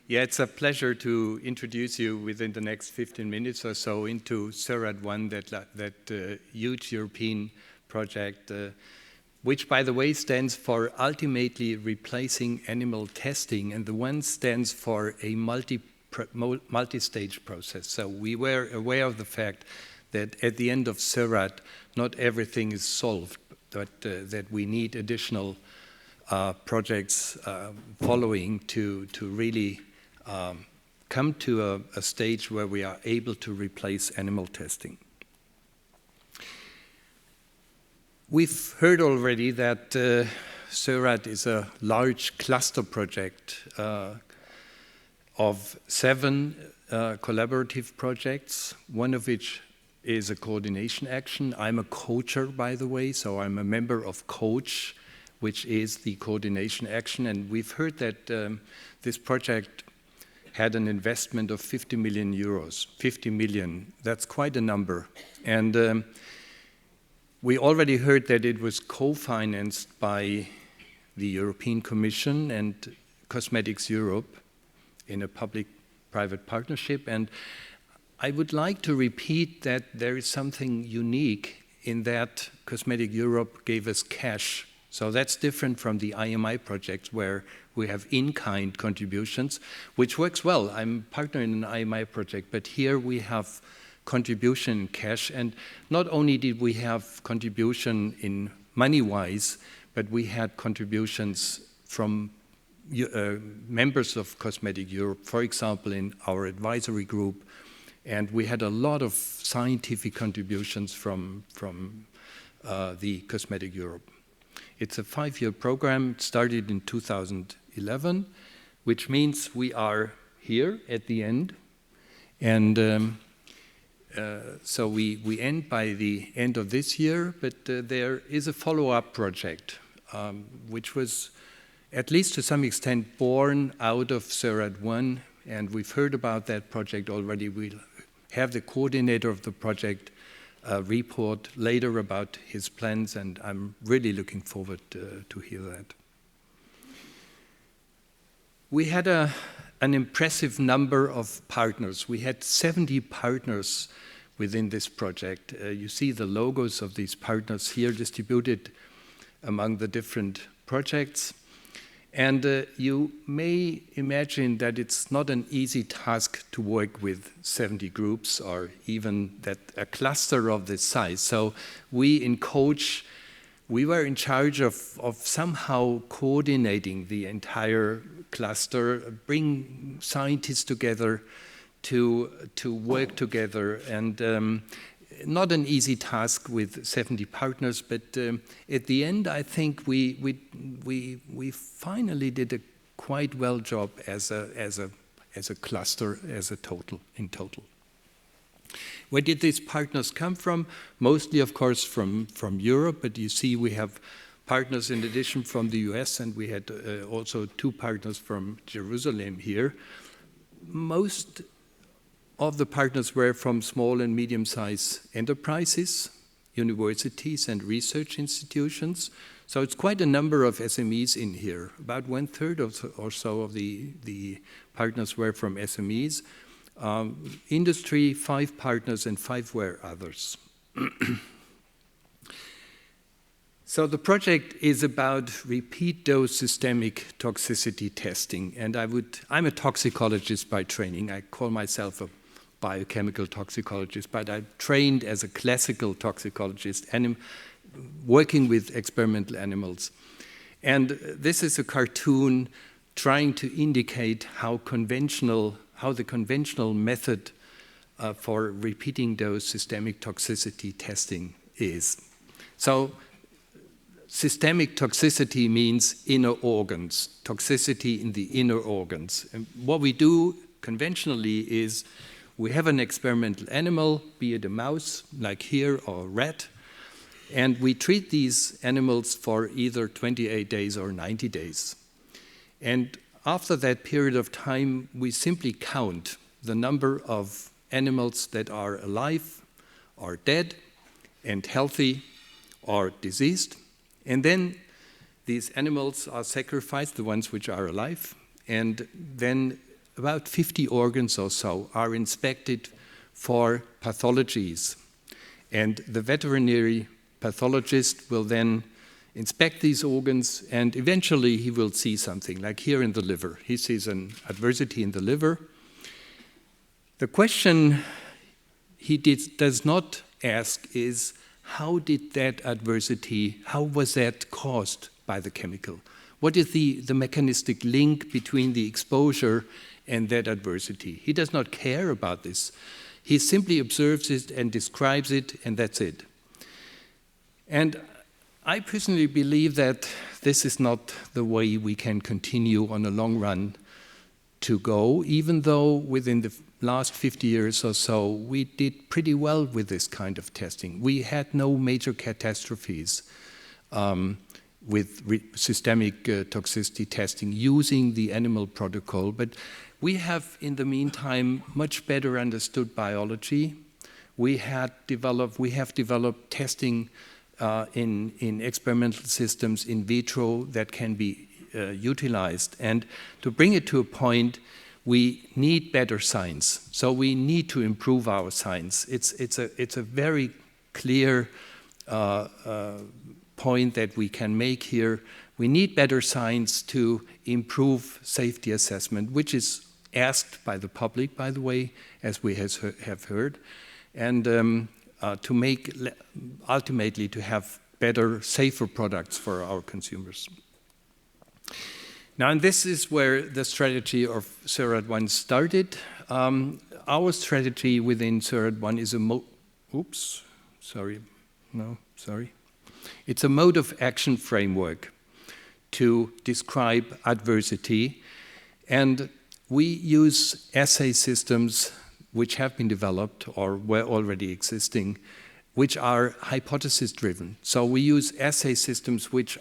Yeah, it's a pleasure to introduce you within the next 15 minutes or so into SEURAT-1, that huge European project, which, by the way, stands for ultimately replacing animal testing, and the one stands for a multi-stage process. So we were aware of the fact that at the end of SEURAT, not everything is solved, but that we need additional projects following to really come to a stage where we are able to replace animal testing. We've heard already that SEURAT is a large cluster project of 7 collaborative projects, one of which is a coordination action. I'm a coacher, by the way, so I'm a member of COACH, which is the coordination action, and we've heard that this project had an investment of 50 million euros. 50 million, that's quite a number. And we already heard that it was co-financed by the European Commission and Cosmetics Europe in a public-private partnership. And I would like to repeat that there is something unique in that Cosmetic Europe gave us cash. So that's different from the IMI projects where we have in-kind contributions, which works well. I'm a partner in an IMI project, but here we have contribution in cash. And not only did we have contribution in money-wise, but we had contributions from members of Cosmetic Europe, for example, in our advisory group. And we had a lot of scientific contributions from the Cosmetic Europe. It's a 5-year program. It started in 2011, which means we are here at the end. And so we end by the end of this year, but there is a follow-up project, which was, at least to some extent, born out of SEURAT-1, and we've heard about that project already. We'll have the coordinator of the project report later about his plans, and I'm really looking forward to hear that. We had an impressive number of partners. We had 70 partners within this project. You see the logos of these partners here distributed among the different projects. And you may imagine that it's not an easy task to work with 70 groups or even that a cluster of this size. So we in COACH, we were in charge of somehow coordinating the entire cluster, bring scientists together to work together. And not an easy task with 70 partners, but at the end, I think we finally did a quite well job as a cluster, as a total, in total. Where did these partners come from? Mostly, of course, from Europe, but you see we have partners in addition from the US, and we had also 2 partners from Jerusalem here. Most of the partners were from small and medium-sized enterprises, universities and research institutions. So it's quite a number of SMEs in here. About 1/3 or so of the partners were from SMEs. Industry, 5 partners, and 5 were others. So the project is about repeat dose systemic toxicity testing. And I'm a toxicologist by training. I call myself a biochemical toxicologist, but I'm trained as a classical toxicologist and working with experimental animals. And this is a cartoon trying to indicate how the conventional method for repeating dose systemic toxicity testing is. So systemic toxicity means inner organs, toxicity in the inner organs. And what we do conventionally is we have an experimental animal, be it a mouse, like here, or a rat, and we treat these animals for either 28 days or 90 days. And after that period of time, we simply count the number of animals that are alive, or dead, and healthy, or diseased. And then these animals are sacrificed, the ones which are alive, and then about 50 organs or so are inspected for pathologies. And the veterinary pathologist will then inspect these organs, and eventually he will see something, like here in the liver. He sees an adversity in the liver. The question he does not ask is, how did that adversity, how was that caused by the chemical? What is the mechanistic link between the exposure and that adversity? He does not care about this. He simply observes it and describes it, and that's it. And I personally believe that this is not the way we can continue on a long run to go, even though within the last 50 years or so, we did pretty well with this kind of testing. We had no major catastrophes with systemic toxicity testing using the animal protocol, but we have, in the meantime, much better understood biology. We have developed testing in experimental systems in vitro that can be utilized. And to bring it to a point, we need better science. So we need to improve our science. It's a very clear point that we can make here. We need better science to improve safety assessment, which is asked by the public, by the way, as we have heard, and to make, ultimately, to have better, safer products for our consumers. Now, and this is where the strategy of SEURAT-1 started. Our strategy within SEURAT-1 is It's a mode of action framework to describe adversity, and we use assay systems which have been developed or were already existing, which are hypothesis-driven. So we use assay systems which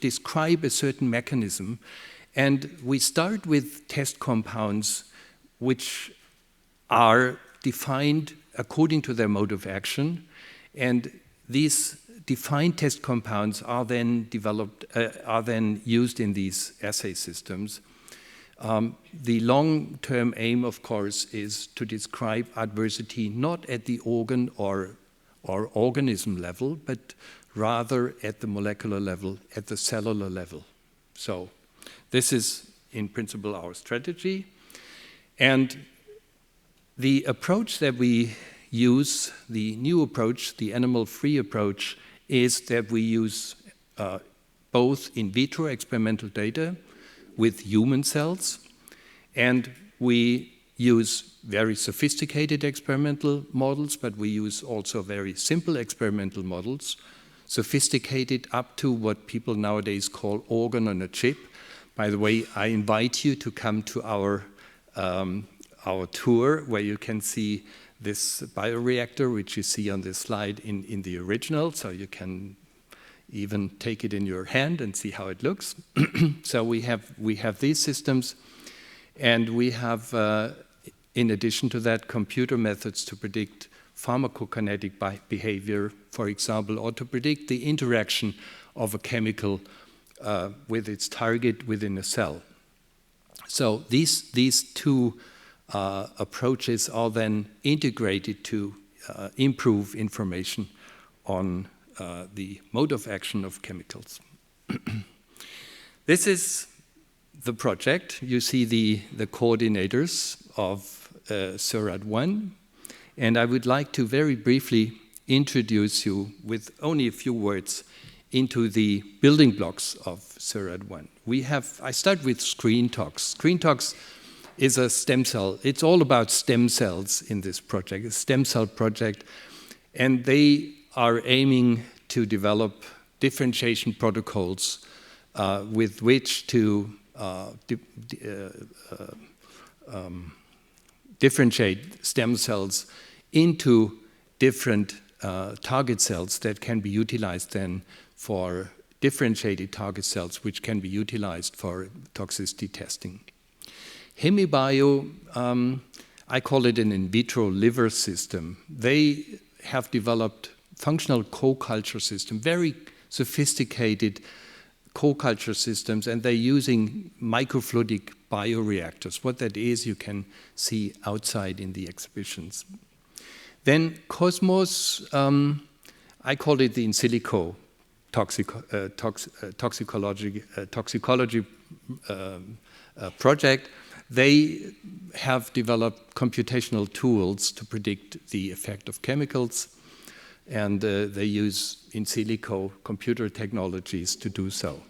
describe a certain mechanism, and we start with test compounds which are defined according to their mode of action, and these defined test compounds are then used in these assay systems. The long-term aim, of course, is to describe adversity not at the organ or organism level, but rather at the molecular level, at the cellular level. So this is, in principle, our strategy. And the approach that we use, the new approach, the animal-free approach, is that we use both in vitro experimental data with human cells, and we use very sophisticated experimental models, but we use also very simple experimental models, sophisticated up to what people nowadays call organ on a chip. By the way, I invite you to come to our tour, where you can see this bioreactor, which you see on this slide in the original, so you can even take it in your hand and see how it looks. So we have these systems, and we have, in addition to that, computer methods to predict pharmacokinetic behavior, for example, or to predict the interaction of a chemical with its target within a cell. So these two approaches are then integrated to improve information on the mode of action of chemicals. This is the project. You see the coordinators of SEURAT-1, and I would like to very briefly introduce you with only a few words into the building blocks of SEURAT-1. I start with ScreenTox. ScreenTox is a stem cell. It's all about stem cells in this project, a stem cell project, and they are aiming to develop differentiation protocols with which to differentiate stem cells into different target cells that can be utilized then for differentiated target cells, which can be utilized for toxicity testing. HemiBio, I call it an in vitro liver system. They have developed functional co-culture system, very sophisticated co-culture systems, and they're using microfluidic bioreactors. What that is, you can see outside in the exhibitions. Then Cosmos, I call it the in silico toxicology project. They have developed computational tools to predict the effect of chemicals, and they use in silico computer technologies to do so.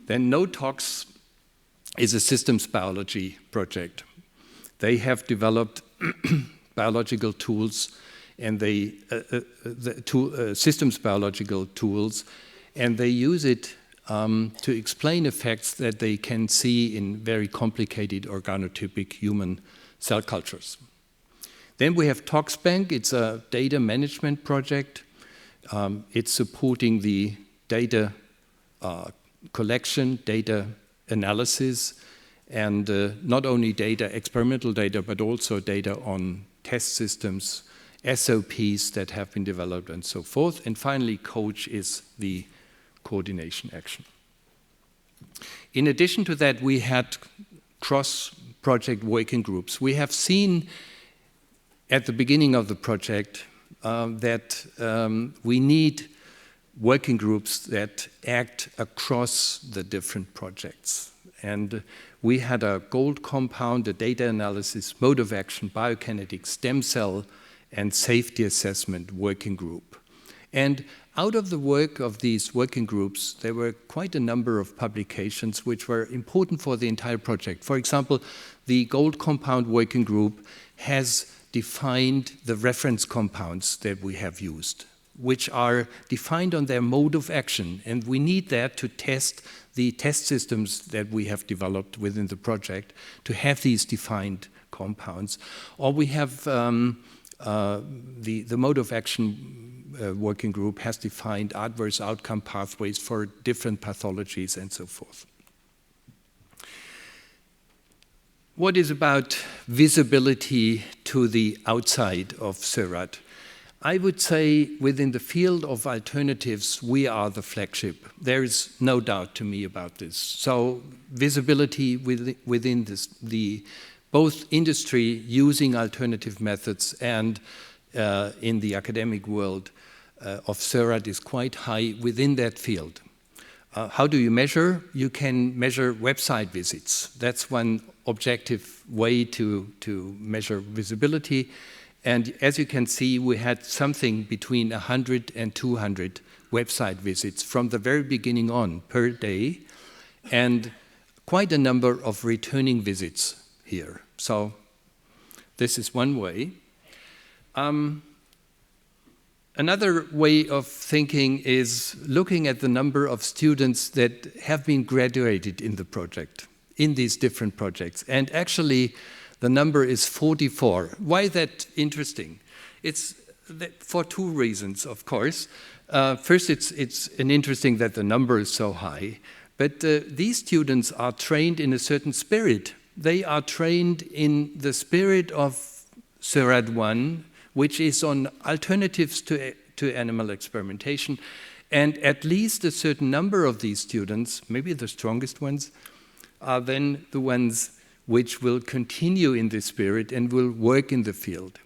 Then NoTox is a systems biology project. They have developed biological tools, and systems biological tools, and they use it to explain effects that they can see in very complicated organotypic human cell cultures. Then we have ToxBank. It's a data management project. It's supporting the data collection, data analysis, and not only data, experimental data, but also data on test systems, SOPs that have been developed, and so forth. And finally, COACH is the coordination action. In addition to that, we had cross-project working groups. We have seen at the beginning of the project that we need working groups that act across the different projects. And we had a gold compound, a data analysis, mode of action, biokinetics, stem cell, and safety assessment working group. And out of the work of these working groups, there were quite a number of publications which were important for the entire project. For example, the gold compound working group has defined the reference compounds that we have used, which are defined on their mode of action. And we need that to test the test systems that we have developed within the project to have these defined compounds. Or we have the mode of action working group has defined adverse outcome pathways for different pathologies and so forth. What is about visibility to the outside of SEURAT? I would say within the field of alternatives, we are the flagship. There is no doubt to me about this. So visibility within this, both industry using alternative methods and in the academic world of SEURAT is quite high within that field. How do you measure? You can measure website visits. That's one objective way to measure visibility. And as you can see, we had something between 100 and 200 website visits from the very beginning on per day, and quite a number of returning visits here. So this is one way. Another way of thinking is looking at the number of students that have been graduated in the project, in these different projects. And actually, the number is 44. Why is that interesting? It's for two reasons, of course. First, it's interesting that the number is so high, but these students are trained in a certain spirit. They are trained in the spirit of SEURAT-1, which is on alternatives to animal experimentation. And at least a certain number of these students, maybe the strongest ones, are then the ones which will continue in this spirit and will work in the field.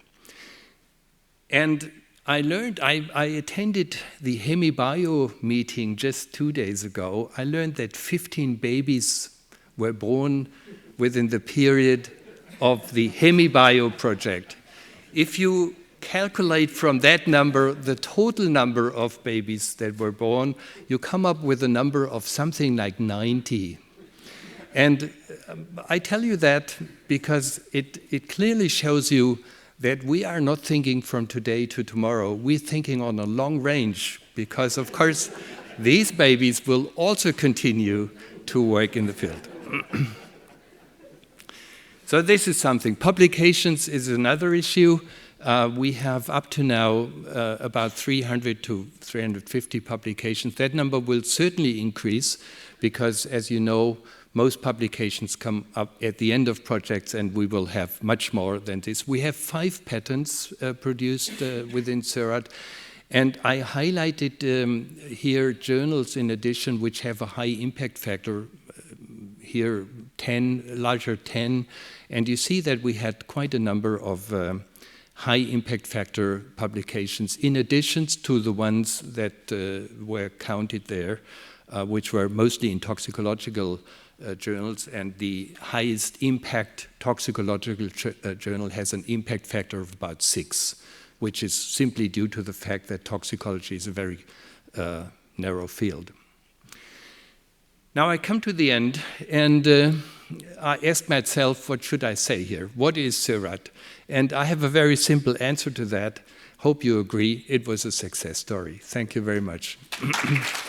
And I learned, I attended the HemiBio meeting just 2 days ago. I learned that 15 babies were born within the period of the HemiBio project. If you calculate from that number the total number of babies that were born, you come up with a number of something like 90. And I tell you that because it clearly shows you that we are not thinking from today to tomorrow. We're thinking on a long range because, of course, these babies will also continue to work in the field. So this is something. Publications is another issue. We have up to now about 300 to 350 publications. That number will certainly increase because, as you know, most publications come up at the end of projects, and we will have much more than this. We have 5 patents produced within SEURAT, and I highlighted here journals in addition which have a high impact factor. Here larger 10, and you see that we had quite a number of high impact factor publications in addition to the ones that were counted there, which were mostly in toxicological journals, and the highest impact toxicological journal has an impact factor of about 6, which is simply due to the fact that toxicology is a very narrow field. Now I come to the end, and I asked myself, what should I say here? What is SEURAT? And I have a very simple answer to that. Hope you agree, it was a success story. Thank you very much.